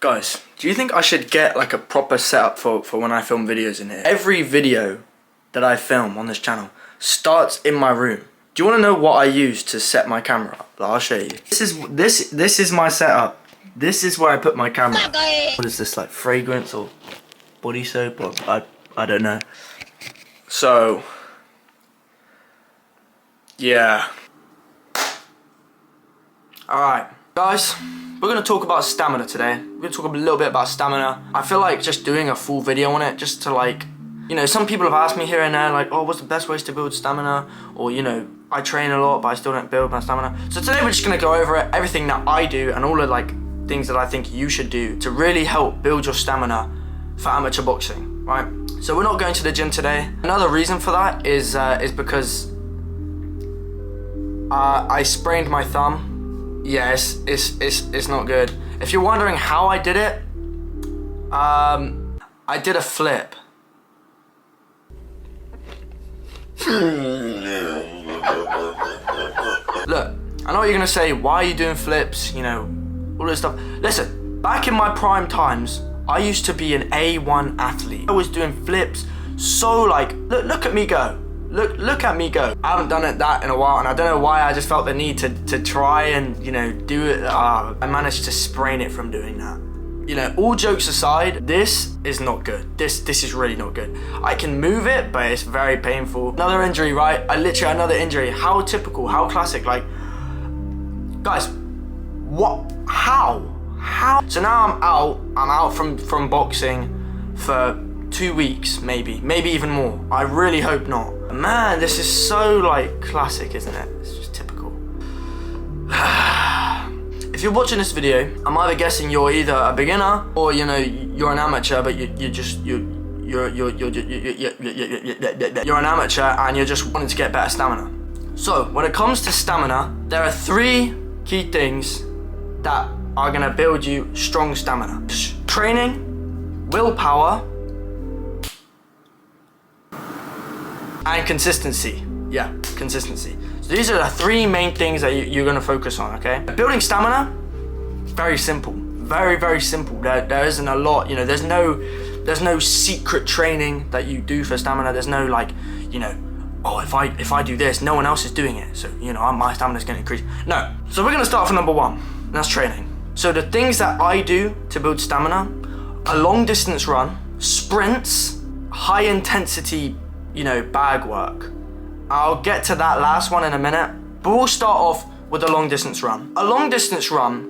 Guys, do you think I should get like a proper setup for when I film videos in here? Every video that I film on this channel starts in my room. Do you want to know what I use to set my camera up? I'll show you. This is my setup. This is where I put my camera. What is this, like fragrance or body soap or I don't know. So yeah. Alright, guys, we're going to talk about stamina today. We're going to talk a little bit about stamina. I feel like just doing a full video on it, just to like, you know, some people have asked me here and there, like, oh, what's the best ways to build stamina? Or, you know, I train a lot, but I still don't build my stamina. So today we're just going to go over it, everything that I do, and all the like things that I think you should do to really help build your stamina for amateur boxing, right? So we're not going to the gym today. Another reason for that is because I sprained my thumb. Yes, it's not good. If you're wondering how I did it, I did a flip. Look, I know what you're gonna say. Why are you doing flips? You know, all this stuff. Listen, back in my prime times, I used to be an A1 athlete. I was doing flips, so like, look at me go. Look at me go. I haven't done that in a while, and I don't know why. I just felt the need to try and, you know, do it. I managed to sprain it from doing that. You know, all jokes aside, this is not good. This is really not good. I can move it, but it's very painful. Another injury, right? Another injury. How typical, how classic. Like, guys, what? How? So now I'm out from boxing for 2 weeks, maybe even more. I really hope not. Man, this is so like classic, isn't it? It's just typical. If you're watching this video, I'm either guessing you're either a beginner or, you know, you're an amateur, but you're an amateur and you're just wanting to get better stamina. So when it comes to stamina, there are 3 key things that are gonna build you strong stamina: training, willpower, and consistency. Yeah, consistency. So these are the 3 main things that you're gonna focus on, okay? Building stamina, very simple. Very simple. There isn't a lot, you know, there's no secret training that you do for stamina. There's no like, you know, oh, if I do this, no one else is doing it, so, you know, my stamina's gonna increase. No. So we're gonna start from number 1, and that's training. So the things that I do to build stamina: a long distance run, sprints, high intensity, you know, bag work. I'll get to that last one in a minute, but we'll start off with a long distance run. A long distance run,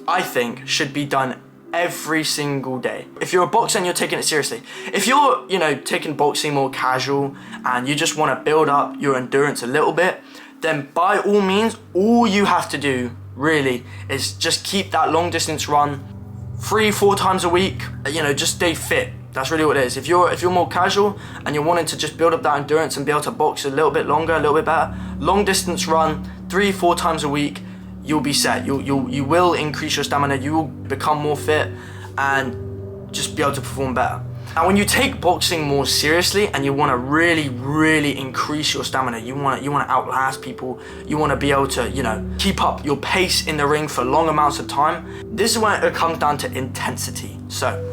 I think, should be done every single day. If you're a boxer and you're taking it seriously, if you're, you know, taking boxing more casual and you just want to build up your endurance a little bit, then by all means, all you have to do really is just keep that long distance run 3-4 times a week. You know, just stay fit. That's really what it is. If you're more casual and you're wanting to just build up that endurance and be able to box a little bit longer, a little bit better, long distance run 3-4 times a week, you'll be set. You will increase your stamina. You will become more fit and just be able to perform better. Now, when you take boxing more seriously and you want to really increase your stamina, you want to outlast people, you want to be able to, you know, keep up your pace in the ring for long amounts of time, this is when it comes down to intensity. So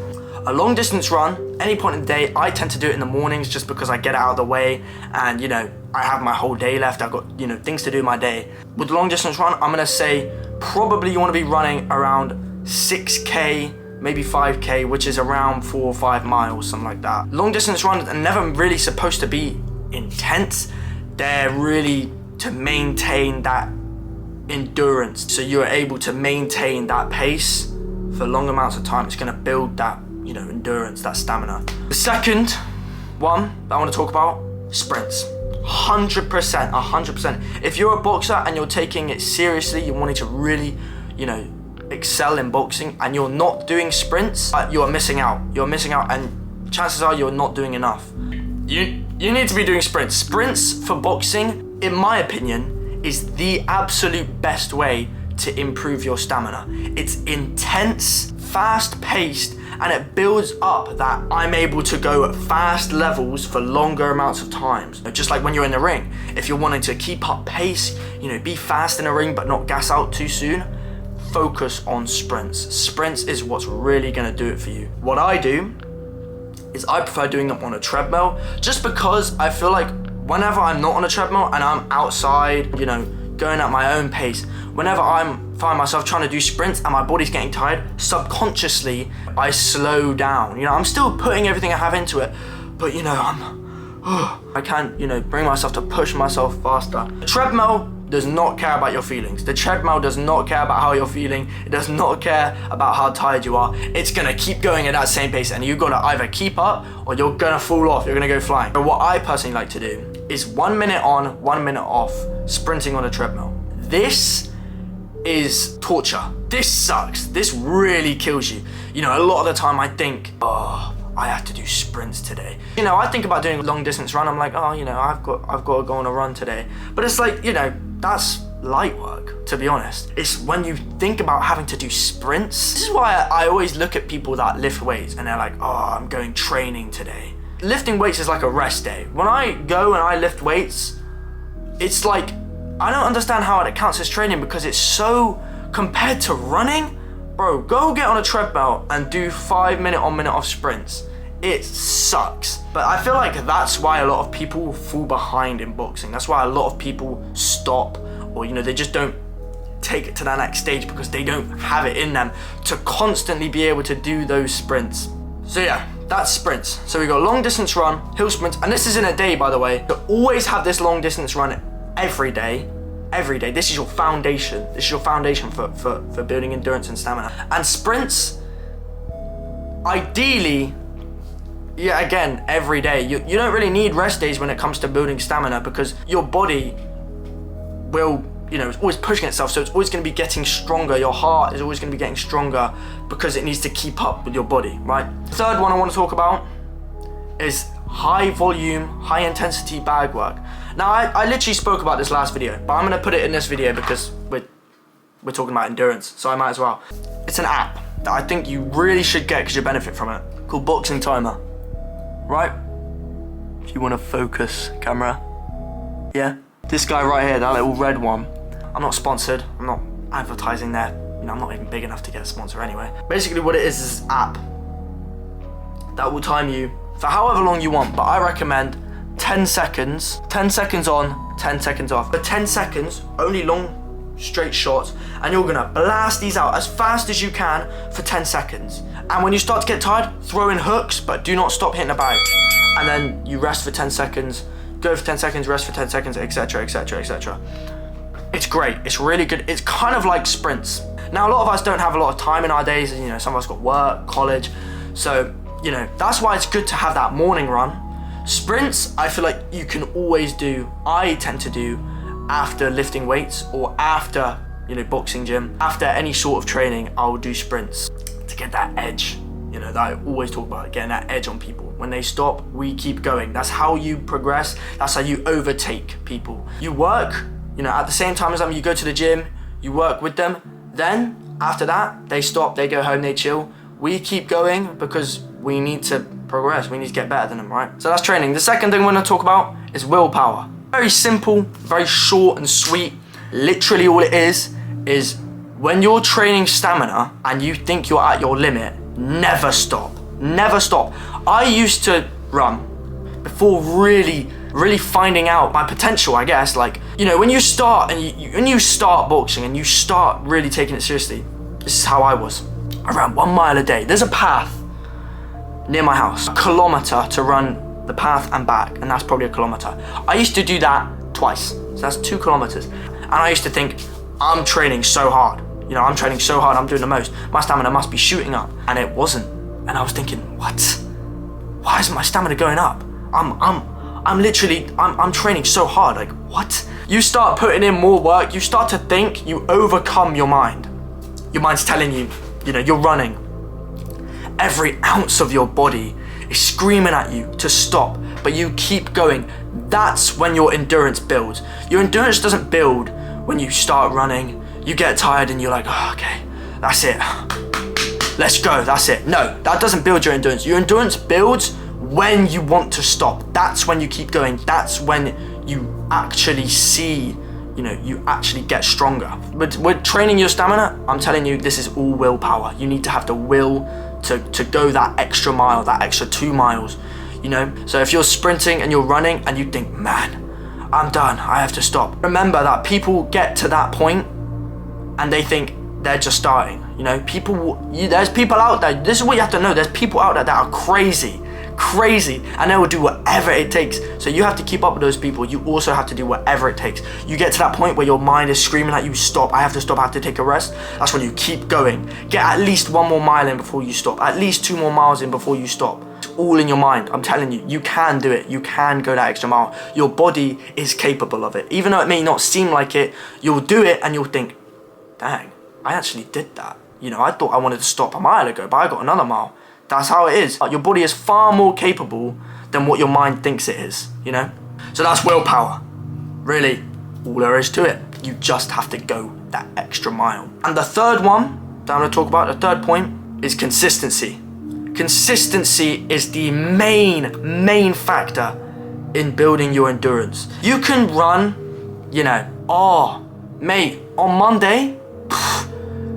a long distance run, any point in the day. I tend to do it in the mornings just because I get it out of the way and, you know, I have my whole day left. I've got, you know, things to do in my day. With long distance run, I'm gonna say probably you want to be running around 6K, maybe 5K, which is around 4 or 5 miles, something like that. Long distance runs are never really supposed to be intense. They're really to maintain that endurance, so you're able to maintain that pace for long amounts of time. It's gonna build that, you know, endurance, that stamina. The second one that I want to talk about, sprints. 100%. If you're a boxer and you're taking it seriously, you're wanting to really, you know, excel in boxing, and you're not doing sprints, you're missing out, and chances are you're not doing enough. You need to be doing sprints. Sprints for boxing, in my opinion, is the absolute best way to improve your stamina. It's intense, fast-paced, and it builds up that I'm able to go at fast levels for longer amounts of times. Just like when you're in the ring, if you're wanting to keep up pace, you know, be fast in the ring but not gas out too soon, focus on sprints. Sprints is what's really gonna do it for you. What I do is I prefer doing them on a treadmill, just because I feel like whenever I'm not on a treadmill and I'm outside, you know, going at my own pace, whenever I find myself trying to do sprints and my body's getting tired, subconsciously I slow down. You know, I'm still putting everything I have into it, but you know, I can't, you know, bring myself to push myself faster. The treadmill does not care about your feelings. The treadmill does not care about how you're feeling. It does not care about how tired you are. It's gonna keep going at that same pace, and you've gotta either keep up or you're gonna fall off, you're gonna go flying. But what I personally like to do is 1 minute on, 1 minute off, sprinting on a treadmill. This is torture. This sucks. This really kills you. You know, a lot of the time I think, oh, I have to do sprints today. You know, I think about doing a long distance run. I'm like, oh, you know, I've got to go on a run today. But it's like, you know, that's light work, to be honest. It's when you think about having to do sprints. This is why I always look at people that lift weights and they're like, oh, I'm going training today. Lifting weights is like a rest day. When I go and I lift weights, it's like, I don't understand how it counts as training, because it's so, compared to running, bro, go get on a treadmill and do 5 minute on minute off sprints. It sucks. But I feel like that's why a lot of people fall behind in boxing. That's why a lot of people stop, or you know, they just don't take it to that next stage because they don't have it in them to constantly be able to do those sprints. So yeah, that's sprints. So we got long distance run, hill sprints, and this is in a day, by the way. To always have this long distance run every day. Every day. This is your foundation. This is your foundation for building endurance and stamina. And sprints, ideally, yeah, again, every day. You don't really need rest days when it comes to building stamina, because your body will, you know, it's always pushing itself, so it's always going to be getting stronger. Your heart is always going to be getting stronger because it needs to keep up with your body, right? The third one I want to talk about is high volume, high intensity bag work. Now, I literally spoke about this last video, but I'm gonna put it in this video because we're talking about endurance, so I might as well. It's an app that I think you really should get because you benefit from it, called Boxing Timer, right? If you wanna focus, camera, yeah? This guy right here, that little red one, I'm not sponsored, I'm not advertising there, you know, I'm not even big enough to get a sponsor anyway. Basically what it is an app that will time you for however long you want, but I recommend 10 seconds on, 10 seconds off. For 10 seconds, only long, straight shots, and you're gonna blast these out as fast as you can for 10 seconds. And when you start to get tired, throw in hooks, but do not stop hitting the bag. And then you rest for 10 seconds, go for 10 seconds, rest for 10 seconds, etc, etc, etc. It's great, it's really good. It's kind of like sprints. Now, a lot of us don't have a lot of time in our days, you know, some of us got work, college, so, you know, that's why it's good to have that morning run. Sprints, I feel like you can always do, I tend to do after lifting weights or after, you know, boxing gym. After any sort of training, I'll do sprints to get that edge, you know, that I always talk about, getting that edge on people. When they stop, we keep going. That's how you progress. That's how you overtake people. You work, you know, at the same time as them, you go to the gym, you work with them. Then after that, they stop, they go home, they chill. We keep going because we need to progress. We need to get better than them, right? So that's training. The second thing we're gonna talk about is willpower. Very simple, very short and sweet. Literally all it is when you're training stamina and you think you're at your limit, never stop, never stop. I used to run before really finding out my potential, I guess. Like, you know, when you start and when you start boxing and you start really taking it seriously, this is how I was. I ran 1 mile a day. There's a path near my house, a kilometer to run the path and back, and that's probably a kilometer. I used to do that twice, so that's 2 kilometers. And I used to think, I'm training so hard. You know, I'm training so hard, I'm doing the most. My stamina must be shooting up, and it wasn't. And I was thinking, what? Why isn't my stamina going up? I'm literally training so hard, like what? You start putting in more work, you start to think, you overcome your mind. Your mind's telling you, you know, you're running. Every ounce of your body is screaming at you to stop, but you keep going. That's when your endurance builds. Your endurance doesn't build when you start running, you get tired and you're like, oh, okay, that's it. Let's go, that's it. No, that doesn't build your endurance. Your endurance builds when you want to stop. That's when you keep going. That's when you actually see you actually get stronger. But with training your stamina, I'm telling you, this is all willpower. You need to have the will to go that extra mile, that extra 2 miles, So if you're sprinting and you're running and you think, man, I'm done, I have to stop. Remember that people get to that point and they think they're just starting. There's people out there, this is what you have to know, there's people out there that are crazy, and they will do whatever it takes. So you have to keep up with those people. You also have to do whatever it takes. You get to that point where your mind is screaming at you, stop, I have to stop, I have to take a rest. That's when you keep going. Get at least 1 more mile in before you stop, at least 2 more miles in before you stop. It's all in your mind. I'm telling you, you can do it. You can go that extra mile. Your body is capable of it. Even though it may not seem like it, you'll do it and you'll think, dang, I actually did that. I thought I wanted to stop a mile ago, but I got another mile. That's how it is. Your body is far more capable than what your mind thinks it is, So that's willpower. Really, all there is to it. You just have to go that extra mile. And the third one that I'm going to talk about, the third point, is consistency. Consistency is the main factor in building your endurance. You can run, mate, on Monday,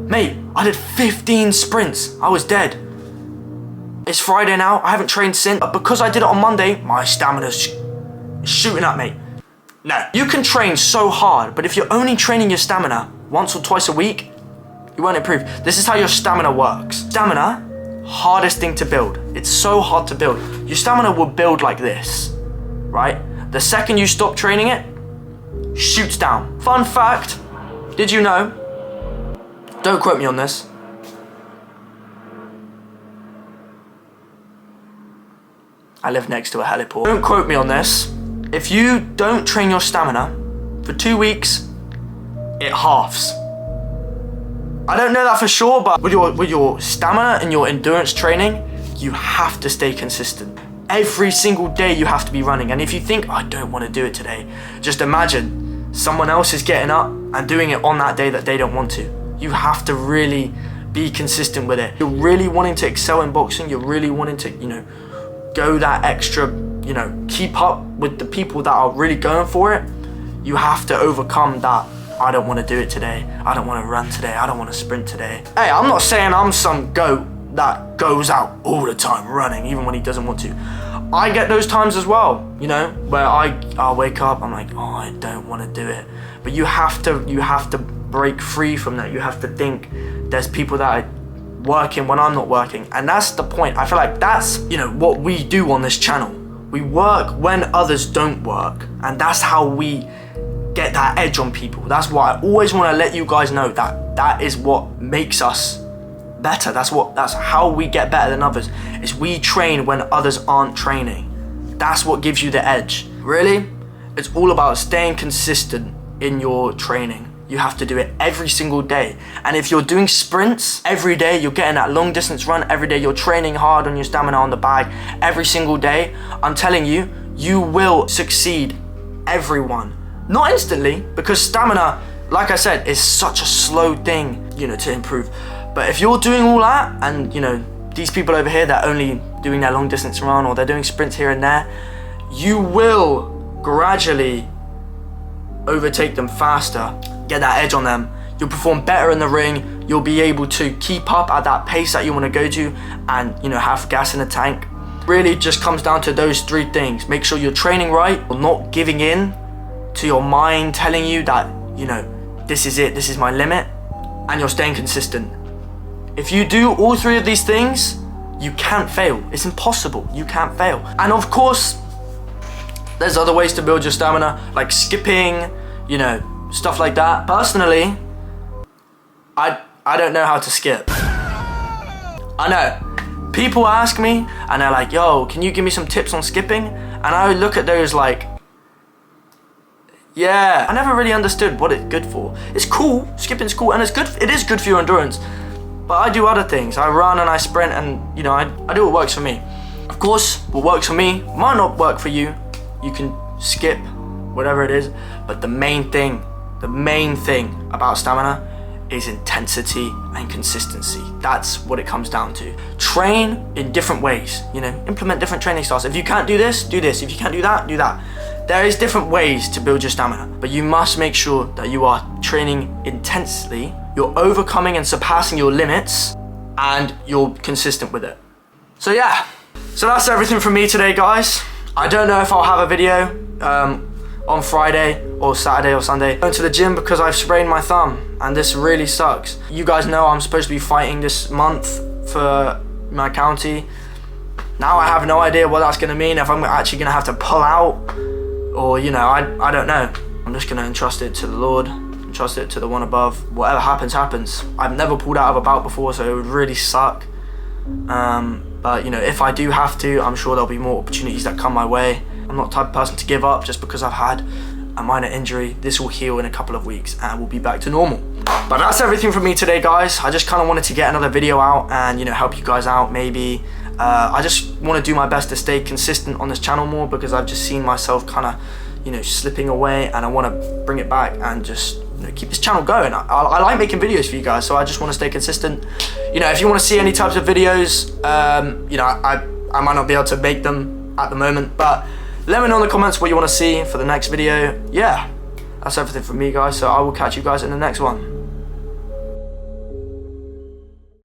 mate, I did 15 sprints. I was dead. It's Friday now, I haven't trained since, but because I did it on Monday, my stamina's shooting up, mate. No, you can train so hard, but if you're only training your stamina once or twice a week, you won't improve. This is how your stamina works. Stamina, hardest thing to build. It's so hard to build. Your stamina will build like this, right? The second you stop training it, shoots down. Fun fact, did you know, don't quote me on this, I live next to a heliport. Don't quote me on this. If you don't train your stamina for 2 weeks, it halves. I don't know that for sure, but with your stamina and your endurance training, you have to stay consistent. Every single day you have to be running. And if you think, I don't want to do it today, just imagine someone else is getting up and doing it on that day that they don't want to. You have to really be consistent with it. You're really wanting to excel in boxing, you're really wanting to, go that extra, keep up with the people that are really going for it, you have to overcome that, I don't want to do it today, I don't want to run today, I don't want to sprint today. Hey, I'm not saying I'm some goat that goes out all the time running, even when he doesn't want to. I get those times as well, where I'll wake up, I'm like, I don't want to do it. But you have to break free from that. You have to think, there's people that are working when I'm not working, and that's the point. I feel like that's what we do on this channel. We work when others don't work, and that's how we get that edge on people. That's why I always want to let you guys know that is what makes us better. That's how we get better than others, is we train when others aren't training. That's what gives you the edge. Really, it's all about staying consistent in your training. You have to do it every single day. And if you're doing sprints every day, you're getting that long distance run every day, you're training hard on your stamina on the bag every single day, I'm telling you, you will succeed, everyone. Not instantly, because stamina, like I said, is such a slow thing, to improve. But if you're doing all that, and these people over here that are only doing their long distance run, or they're doing sprints here and there, you will gradually overtake them faster, get that edge on them. You'll perform better in the ring. You'll be able to keep up at that pace that you want to go to, and have gas in the tank. Really just comes down to those 3 things. Make sure you're training right, or not giving in to your mind telling you that this is it, this is my limit, and you're staying consistent. If you do all 3 of these things, you can't fail. It's impossible. You can't fail. And of course, there's other ways to build your stamina, like skipping, stuff like that. Personally, I don't know how to skip. I know. People ask me and they're like, yo, can you give me some tips on skipping? And I look at those like, yeah, I never really understood what it's good for. It's cool, skipping's cool, and it is good for your endurance. But I do other things. I run and I sprint, and I do what works for me. Of course, what works for me might not work for you. You can skip, whatever it is, but the main thing about stamina is intensity and consistency. That's what it comes down to. Train in different ways, implement different training styles. If you can't do this, do this. If you can't do that, do that. There is different ways to build your stamina, but you must make sure that you are training intensely, you're overcoming and surpassing your limits, and you're consistent with it. So yeah, so that's everything from me today, guys. I don't know if I'll have a video on Friday or Saturday or Sunday. I'm going to the gym because I've sprained my thumb, and this really sucks. You guys know I'm supposed to be fighting this month for my county. Now I have no idea what that's going to mean, if I'm actually going to have to pull out, or, you know, I don't know. I'm just going to entrust it to the Lord, entrust it to the one above. Whatever happens, happens. I've never pulled out of a bout before, so it would really suck. But, you know, if I do have to, I'm sure there'll be more opportunities that come my way. I'm not the type of person to give up just because I've had a minor injury. This will heal in a couple of weeks and we'll be back to normal. But that's everything from me today, guys. I just kind of wanted to get another video out and, you know, help you guys out maybe. I just want to do my best to stay consistent on this channel more, because I've just seen myself kind of, you know, slipping away, and I want to bring it back and just, you know, keep this channel going. I like making videos for you guys, so I just want to stay consistent. You know, if you want to see any types of videos, you know, I might not be able to make them at the moment, but let me know in the comments what you want to see for the next video. Yeah, that's everything from me, guys, so I will catch you guys in the next one.